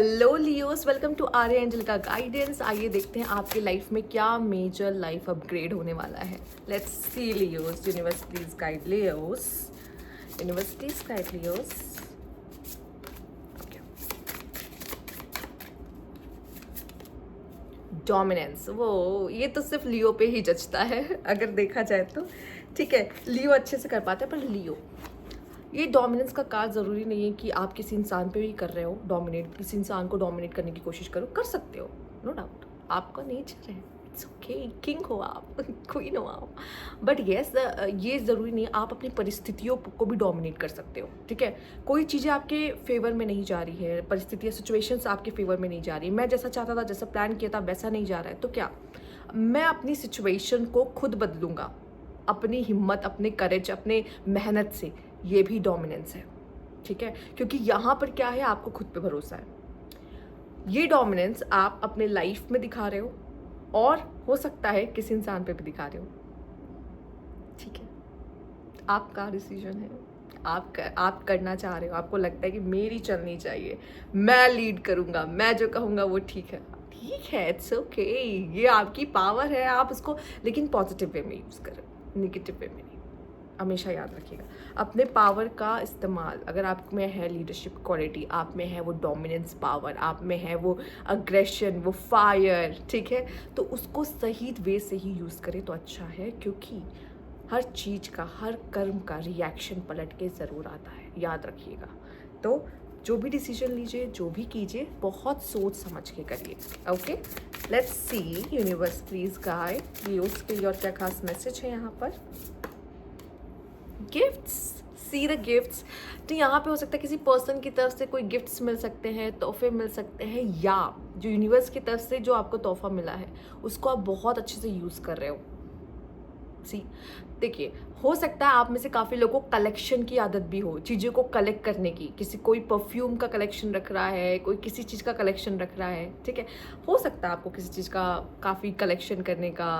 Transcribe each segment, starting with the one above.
Hello लियोस, welcome to Arya angel का guidance. आइए देखते हैं आपके लाइफ में क्या मेजर लाइफ अपग्रेड होने वाला है। Let's see Leos. Universe please guide Leos. Universe please guide Leos. Dominance, वो ये तो सिर्फ लियो पे ही जचता है अगर देखा जाए तो। ठीक है, लियो अच्छे से कर पाता है, पर लियो ये डोमिनेंस का कार्ड ज़रूरी नहीं है कि आप किसी इंसान पे भी कर रहे हो डोमिनेट। किसी इंसान को डोमिनेट करने की कोशिश करो, कर सकते हो, नो डाउट, आपका नेचर है, इट्स ओके। किंग हो आप क्वीन हो आप, बट येस ये ज़रूरी नहीं है। आप अपनी परिस्थितियों को भी डोमिनेट कर सकते हो। ठीक है, कोई चीज़ें आपके फेवर में नहीं जा रही है, परिस्थितियाँ सिचुएशंस आपके फेवर में नहीं जा रही। मैं जैसा चाहता था, जैसा प्लान किया था, वैसा नहीं जा रहा है, तो क्या मैं अपनी सिचुएशन को खुद बदलूंगा, अपनी हिम्मत, अपने करेज, अपने मेहनत से। ये भी डोमिनेंस है। ठीक है, क्योंकि यहाँ पर क्या है, आपको खुद पे भरोसा है। ये डोमिनेंस आप अपने लाइफ में दिखा रहे हो, और हो सकता है किसी इंसान पे भी दिखा रहे हो। ठीक है, आपका डिसीजन है। आप करना चाह रहे हो, आपको लगता है कि मेरी चलनी चाहिए, मैं लीड करूंगा, मैं जो कहूँगा वो ठीक है। ठीक है, इट्स ओके, ये आपकी पावर है, आप उसको लेकिन पॉजिटिव वे में यूज़ करें, निगेटिव वे में नहीं। हमेशा याद रखिएगा, अपने पावर का इस्तेमाल, अगर आप में है लीडरशिप क्वालिटी, आप में है वो डोमिनेंस पावर, आप में है वो अग्रेशन, वो फायर, ठीक है, तो उसको सही वे से ही यूज़ करें तो अच्छा है। क्योंकि हर चीज़ का, हर कर्म का रिएक्शन पलट के ज़रूर आता है, याद रखिएगा। तो जो भी डिसीजन लीजिए, जो भी कीजिए, बहुत सोच समझ के करिए। Okay, let's see universe please guide Leos के लिए और क्या खास मैसेज है यहाँ पर। Gifts, see the gifts. तो यहाँ पे हो सकता है किसी पर्सन की तरफ से कोई गिफ्ट्स मिल सकते हैं, तोहफे मिल सकते हैं, या जो यूनिवर्स की तरफ से जो आपको तोहफा मिला है उसको आप बहुत अच्छे से यूज़ कर रहे हो। सी, देखिए, हो सकता है आप में से काफ़ी लोगों को कलेक्शन की आदत भी हो, चीज़ों को कलेक्ट करने की। किसी कोई परफ्यूम का कलेक्शन रख रहा है, कोई किसी चीज़ का कलेक्शन रख रहा है। ठीक है, हो सकता है आपको किसी चीज़ का काफ़ी कलेक्शन करने का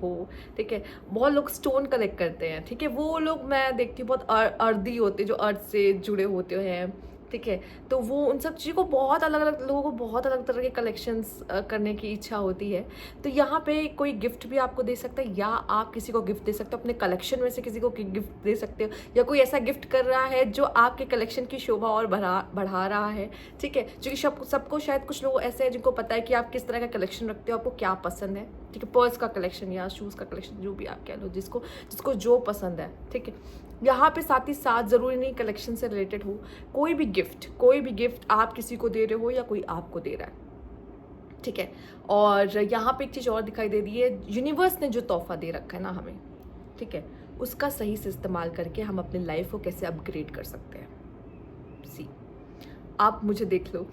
हो। ठीक है, बहुत लोग स्टोन कलेक्ट करते हैं। ठीक है, वो लोग मैं देखती हूँ बहुत अर्दी होते, जो अर्थ से जुड़े होते हैं। ठीक है, तो वो उन सब चीज़ों को बहुत अलग अलग लोगों को बहुत अलग तरह के कलेक्शंस करने की इच्छा होती है। तो यहाँ पे कोई गिफ्ट भी आपको दे सकता है, या आप किसी को गिफ्ट दे सकते हो, अपने कलेक्शन में से किसी को गिफ्ट दे सकते हो, या कोई ऐसा गिफ्ट कर रहा है जो आपके कलेक्शन की शोभा और बढ़ा रहा है। ठीक है, क्योंकि सबको शायद कुछ लोग ऐसे हैं जिनको पता है कि आप किस तरह का कलेक्शन रखते हो, आपको क्या पसंद है। ठीक है, पर्स का कलेक्शन या शूज़ का कलेक्शन, जो भी आप कह लो, जिसको जिसको जो पसंद है। ठीक है, यहाँ पे साथ ही साथ ज़रूरी नहीं कलेक्शन से रिलेटेड हो, कोई भी गिफ्ट आप किसी को दे रहे हो या कोई आपको दे रहा है। ठीक है, और यहाँ पे एक चीज़ और दिखाई दे रही है, यूनिवर्स ने जो तोहफा दे रखा है ना हमें, ठीक है, उसका सही से इस्तेमाल करके हम अपनी लाइफ को कैसे अपग्रेड कर सकते हैं। सी, आप मुझे देख लो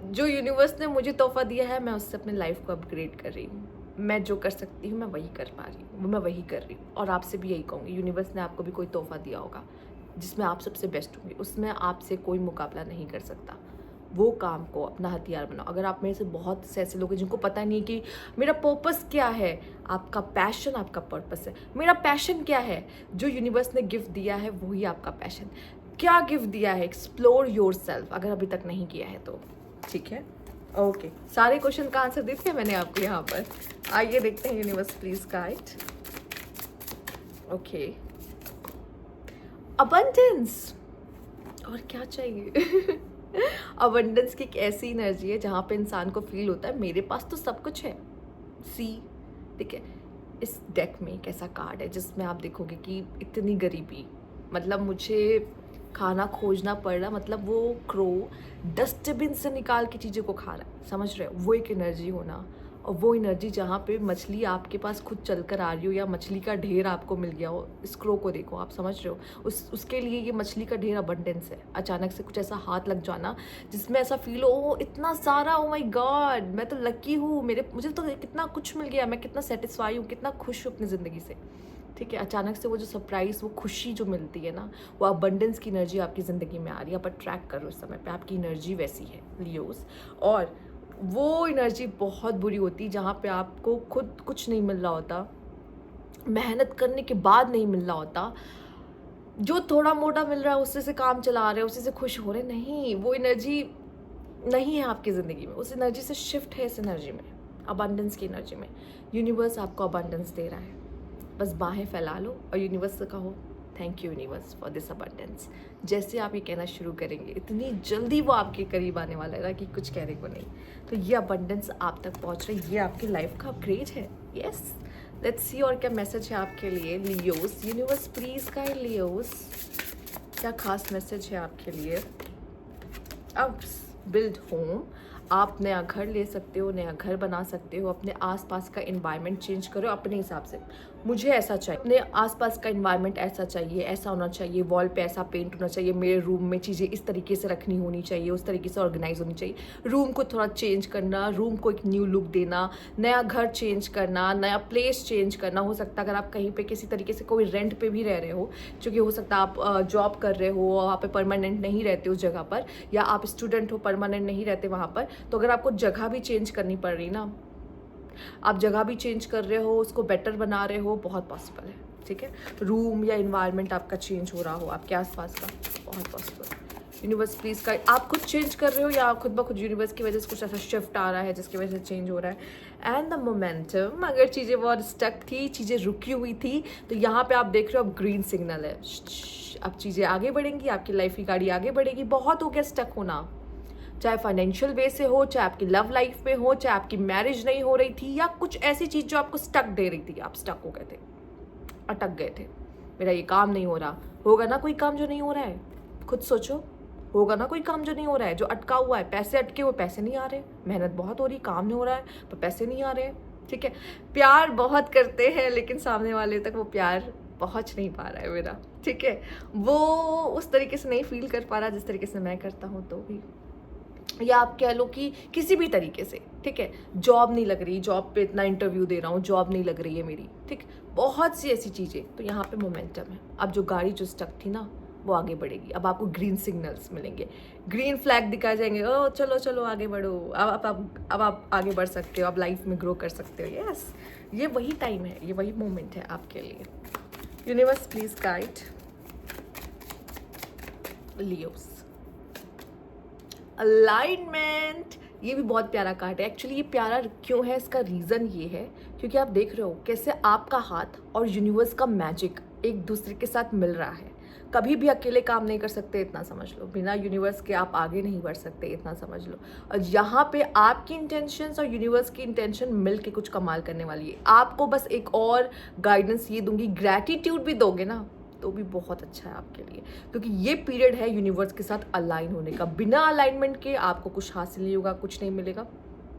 जो यूनिवर्स ने मुझे तोहफा दिया है, मैं उससे अपनी लाइफ को अपग्रेड कर रही हूँ। मैं जो कर सकती हूँ मैं वही कर पा रही हूँ, मैं वही कर रही हूँ। और आपसे भी यही कहूँगी, यूनिवर्स ने आपको भी कोई तोहफा दिया होगा जिसमें आप सबसे बेस्ट होंगे, उसमें आपसे कोई मुकाबला नहीं कर सकता। वो काम को अपना हथियार बनाओ। अगर आप मेरे से बहुत से ऐसे लोग हैं जिनको पता नहीं कि मेरा पर्पस क्या है, आपका पैशन आपका पर्पस है। मेरा पैशन क्या है, जो यूनिवर्स ने गिफ्ट दिया है वही आपका पैशन। क्या गिफ्ट दिया है, एक्सप्लोर योर सेल्फ, अगर अभी तक नहीं किया है तो। ठीक है, ओके, सारे क्वेश्चन का आंसर दे दिया मैंने आपको यहाँ पर। आइए देखते हैं universe please guide. Okay, abundance, और क्या चाहिए अबंडेंस की एक ऐसी एनर्जी है जहाँ पे इंसान को फील होता है मेरे पास तो सब कुछ है। सी, ठीक है, इस डेक में एक ऐसा कार्ड है जिसमें आप देखोगे कि इतनी गरीबी, मतलब मुझे खाना खोजना पड़ रहा, मतलब वो क्रो डस्टबिन से निकाल के चीज़ों को खा रहा है, समझ रहे हो, वो एक एनर्जी होना। और वो एनर्जी जहाँ पे मछली आपके पास खुद चल कर आ रही हो, या मछली का ढेर आपको मिल गया हो, इस क्रो को देखो, आप समझ रहे हो, उसके लिए ये मछली का ढेर अबंडेंस है। अचानक से कुछ ऐसा हाथ लग जाना जिसमें ऐसा फील हो, ओ इतना सारा, ओ माय गॉड, मैं तो लकी हूँ, मुझे तो कितना कुछ मिल गया, मैं कितना सेटिस्फाई हूँ, कितना खुश हूँ अपनी ज़िंदगी से। ठीक है, अचानक से वो जो सरप्राइज़, वो खुशी जो मिलती है ना, वो अबंडेंस की एनर्जी आपकी ज़िंदगी में आ रही है। आप अट्रैक्ट करो उस समय पे, आपकी एनर्जी वैसी है लियोस। और वो एनर्जी बहुत बुरी होती है जहाँ पे आपको खुद कुछ नहीं मिल रहा होता, मेहनत करने के बाद नहीं मिल रहा होता, जो थोड़ा मोटा मिल रहा है उससे से काम चला रहे हैं, उसी से खुश हो रहे हैं, नहीं, वो एनर्जी नहीं है आपकी ज़िंदगी में। उस एनर्जी से शिफ्ट है इस एनर्जी में, अबंडेंस की एनर्जी में। यूनिवर्स आपको अबंडेंस दे रहा है, बस बाहें फैला लो और यूनिवर्स से कहो thank you universe for this abundance. जैसे आप ये कहना शुरू करेंगे इतनी जल्दी वो आपके करीब आने वाला है ना कि कुछ कहने को नहीं। तो ये अबंडेंस आप तक पहुंच रही है, ये आपकी लाइफ का अपग्रेड है। यस, लेट्स सी और क्या मैसेज है आपके लिए Leos. Universe please guide Leos, क्या खास मैसेज है आपके लिए। अब बिल्ड होम, आप नया घर ले सकते हो, नया घर बना सकते हो, अपने आसपास का एनवायरनमेंट चेंज करो अपने हिसाब से। मुझे ऐसा चाहिए, अपने आसपास का एनवायरनमेंट ऐसा चाहिए, ऐसा होना चाहिए, वॉल पे ऐसा पेंट होना चाहिए, मेरे रूम में चीज़ें इस तरीके से रखनी होनी चाहिए, उस तरीके से ऑर्गेनाइज होनी चाहिए। रूम को थोड़ा चेंज करना, रूम को एक न्यू लुक देना, नया घर चेंज करना, नया प्लेस चेंज करना। हो सकता है अगर आप कहीं पे किसी तरीके से कोई रेंट पे भी रह रहे हो, क्योंकि हो सकता है आप जॉब कर रहे हो, वहाँ पे परमानेंट नहीं रहते उस जगह पर, या आप स्टूडेंट हो परमानेंट नहीं रहते वहाँ पर, तो अगर आपको जगह भी चेंज करनी पड़ रही ना, आप जगह भी चेंज कर रहे हो, उसको बेटर बना रहे हो, बहुत पॉसिबल है। ठीक है, रूम या इन्वायरमेंट आपका चेंज हो रहा हो आपके आसपास का, बहुत पॉसिबल। यूनिवर्स प्लीज का, आप खुद चेंज कर रहे हो या खुद ब खुद यूनिवर्स की वजह से कुछ ऐसा शिफ्ट आ रहा है जिसकी वजह से चेंज हो रहा है। एंड द मोमेंटम, अगर चीज़ें बहुत स्टक थी, चीज़ें रुकी हुई थी, तो यहाँ पे आप देख रहे हो अब ग्रीन सिग्नल है, अब चीज़ें आगे बढ़ेंगी, आपकी लाइफ की गाड़ी आगे बढ़ेगी। बहुत हो गया स्टक होना, चाहे फाइनेंशियल वे से हो, चाहे आपकी लव लाइफ में हो, चाहे आपकी मैरिज नहीं हो रही थी, या कुछ ऐसी चीज़ जो आपको स्टक दे रही थी, आप स्टक हो गए थे, अटक गए थे। मेरा ये काम नहीं हो रहा, होगा ना कोई काम जो नहीं हो रहा है, खुद सोचो, होगा ना कोई काम जो नहीं हो रहा है, जो अटका हुआ है, पैसे अटके हुए, पैसे नहीं आ रहे, मेहनत बहुत हो रही, काम नहीं हो रहा है पर पैसे नहीं आ रहे। ठीक है, प्यार बहुत करते हैं लेकिन सामने वाले तक वो प्यार पहुंच नहीं पा रहा है मेरा। ठीक है, वो उस तरीके से नहीं फील कर पा रहा जिस तरीके से मैं करता हूँ, तो भी, या आप कह लो कि किसी भी तरीके से। ठीक है, जॉब नहीं लग रही, जॉब पे इतना इंटरव्यू दे रहा हूँ, जॉब नहीं लग रही है मेरी। ठीक, बहुत सी ऐसी चीज़ें, तो यहाँ पे मोमेंटम है। अब जो गाड़ी जो स्टक थी ना, वो आगे बढ़ेगी। अब आपको ग्रीन सिग्नल्स मिलेंगे, ग्रीन फ्लैग दिखाए जाएंगे, ओ चलो चलो आगे बढ़ो, अब आप आगे बढ़ सकते हो, आप लाइफ में ग्रो कर सकते हो। यस, ये वही टाइम है, ये वही मोमेंट है आपके लिए। Universe please guide Leos. Alignment, ये भी बहुत प्यारा कार्ड है। एक्चुअली ये प्यारा क्यों है, इसका रीज़न ये है क्योंकि आप देख रहे हो कैसे आपका हाथ और यूनिवर्स का मैजिक एक दूसरे के साथ मिल रहा है। कभी भी अकेले काम नहीं कर सकते, इतना समझ लो। बिना यूनिवर्स के आप आगे नहीं बढ़ सकते, इतना समझ लो। और यहाँ पे आपकी इंटेंशंस और यूनिवर्स की इंटेंशन मिल के कुछ कमाल करने वाली है। आपको बस एक और गाइडेंस ये दूंगी, ग्रैटिट्यूड भी दोगे ना तो भी बहुत अच्छा है आपके लिए, क्योंकि ये पीरियड है यूनिवर्स के साथ अलाइन होने का। बिना अलाइनमेंट के आपको कुछ हासिल नहीं होगा, कुछ नहीं मिलेगा।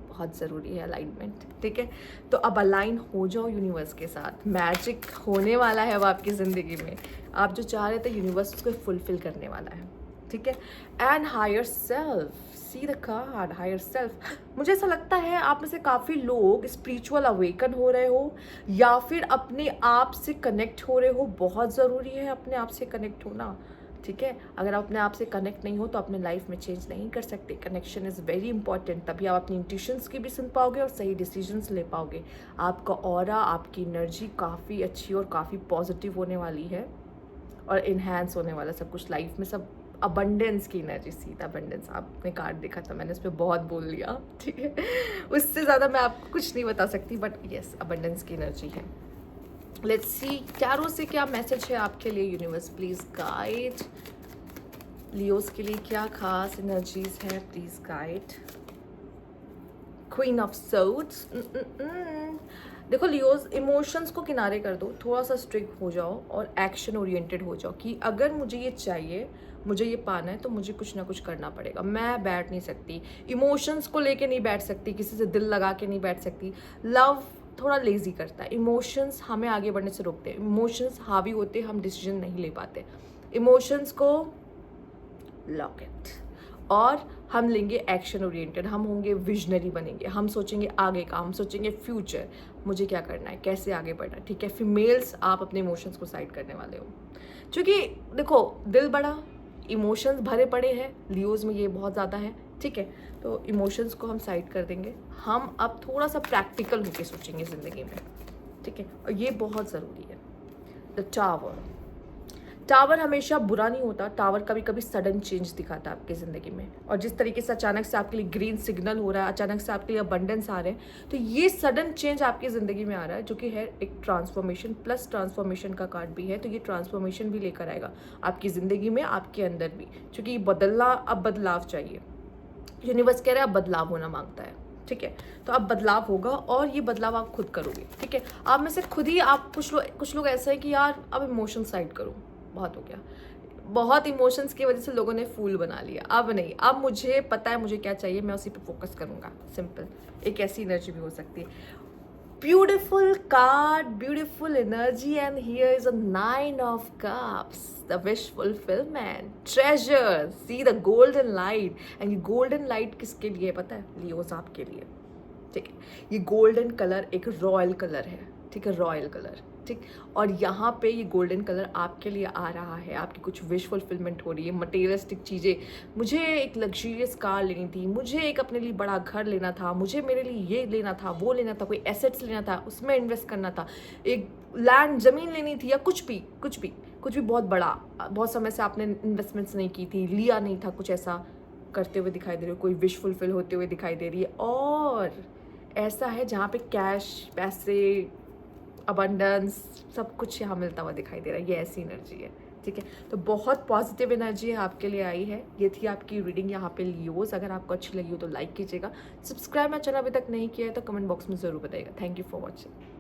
बहुत ज़रूरी है अलाइनमेंट। ठीक है, तो अब अलाइन हो जाओ यूनिवर्स के साथ, मैजिक होने वाला है अब आपकी ज़िंदगी में। आप जो चाह रहे थे यूनिवर्स उसको फुलफिल करने वाला है। ठीक है, and higher self, see the card higher self. मुझे ऐसा लगता है आप में से काफ़ी लोग स्पिरिचुअल अवेकन हो रहे हो, या फिर अपने आप से कनेक्ट हो रहे हो। बहुत ज़रूरी है अपने आप से कनेक्ट होना। ठीक है, अगर आप अपने आप से कनेक्ट नहीं हो तो अपने लाइफ में चेंज नहीं कर सकते। कनेक्शन इज़ वेरी इंपॉर्टेंट, तभी आप अपनी इंट्यूशंस की भी सुन पाओगे और सही डिसीजंस ले पाओगे। आपका ऑरा, आपकी एनर्जी काफ़ी अच्छी और काफ़ी पॉजिटिव होने वाली है और इन्हांस होने वाला सब कुछ लाइफ में। सब अबंडेंस की एनर्जी, सीधा अबंडेंस। आपने कार्ड देखा था, मैंने उस पर बहुत बोल लिया। ठीक है, उससे ज़्यादा मैं आपको कुछ नहीं बता सकती, बट यस, अबंडेंस की एनर्जी है। लेट्स सी टैरो से क्या मैसेज है आपके लिए। यूनिवर्स प्लीज गाइड लियोस के लिए क्या खास एनर्जीज है, please guide. Queen of swords. देखो लियोस, इमोशंस को किनारे कर दो, थोड़ा सा स्ट्रिक्ट हो जाओ और एक्शन ओरिएंटेड हो जाओ कि अगर मुझे ये चाहिए, मुझे ये पाना है, तो मुझे कुछ ना कुछ करना पड़ेगा। मैं बैठ नहीं सकती, इमोशंस को लेके नहीं बैठ सकती, किसी से दिल लगा के नहीं बैठ सकती। लव थोड़ा लेजी करता है, इमोशंस हमें आगे बढ़ने से रोकते हैं। इमोशंस हावी होते, हम डिसीजन नहीं ले पाते। इमोशंस को लॉक इट, और हम लेंगे एक्शन ओरिएंटेड। हम होंगे विजनरी बनेंगे, हम सोचेंगे आगे का, हम सोचेंगे फ्यूचर, मुझे क्या करना है, कैसे आगे बढ़ना है। ठीक है, फीमेल्स आप अपने इमोशंस को साइड करने वाले हो, क्योंकि देखो दिल बड़ा, इमोशंस भरे पड़े हैं। लियोज में ये बहुत ज़्यादा है। ठीक है, तो इमोशंस को हम साइड कर देंगे, हम अब थोड़ा सा प्रैक्टिकल होकर सोचेंगे ज़िंदगी में। ठीक है, और ये बहुत ज़रूरी है। द टावर, टावर हमेशा बुरा नहीं होता, टावर कभी कभी सडन चेंज दिखाता है आपकी ज़िंदगी में। और जिस तरीके से अचानक से आपके लिए ग्रीन सिग्नल हो रहा है, अचानक से आपके लिए अबंडेंस आ रहे हैं, तो ये सडन चेंज आपकी ज़िंदगी में आ रहा है, जो कि है एक ट्रांसफॉर्मेशन प्लस ट्रांसफॉर्मेशन का कार्ड भी है। तो ये ट्रांसफॉर्मेशन भी लेकर आएगा आपकी ज़िंदगी में, आपके अंदर भी, क्योंकि बदलना, अब बदलाव चाहिए। यूनिवर्स कह रहा है अब बदलाव होना मांगता है, ठीक है। तो अब बदलाव होगा और ये बदलाव आप खुद करोगे, ठीक है। आप में से खुद ही आप, कुछ लोग ऐसे हैं कि यार अब इमोशन साइड करो, बहुत हो गया, बहुत इमोशंस की वजह से लोगों ने फूल बना लिया, अब नहीं, अब मुझे पता है मुझे क्या चाहिए, मैं उसी पे फोकस करूंगा, सिंपल। एक ऐसी एनर्जी भी हो सकती है। Beautiful card, beautiful energy, and here is a 9 of cups, the wish fulfillment, treasure, see the golden light, and ये golden light किसके लिए है पता है? लियोस आपके लिए, ठीक है। ये गोल्डन कलर एक रॉयल कलर है, ठीक है, रॉयल कलर, ठीक। और यहाँ पे ये गोल्डन कलर आपके लिए आ रहा है, आपकी कुछ विश फुलफिलमेंट हो रही है, मटेरियलिस्टिक चीज़ें। मुझे एक लग्जरियस कार लेनी थी, मुझे एक अपने लिए बड़ा घर लेना था, मुझे मेरे लिए ये लेना था, वो लेना था, कोई एसेट्स लेना था, उसमें इन्वेस्ट करना था, एक लैंड ज़मीन लेनी थी, या कुछ भी बहुत बड़ा, बहुत समय से आपने इन्वेस्टमेंट्स नहीं की थी, लिया नहीं था, कुछ ऐसा करते हुए दिखाई दे रहे हो, कोई विश फुलफिल होते हुए दिखाई दे रही है। और ऐसा है जहाँ पे कैश, पैसे, अबंडेंस, सब कुछ यहाँ मिलता हुआ दिखाई दे रहा है, ये ऐसी एनर्जी है, ठीक है। तो बहुत पॉजिटिव एनर्जी है आपके लिए आई है। ये थी आपकी रीडिंग यहाँ पे लियोस। अगर आपको अच्छी लगी हो तो लाइक कीजिएगा, सब्सक्राइब मेरा चैनल अभी तक नहीं किया है तो कमेंट बॉक्स में ज़रूर बताइएगा। Thank you for watching.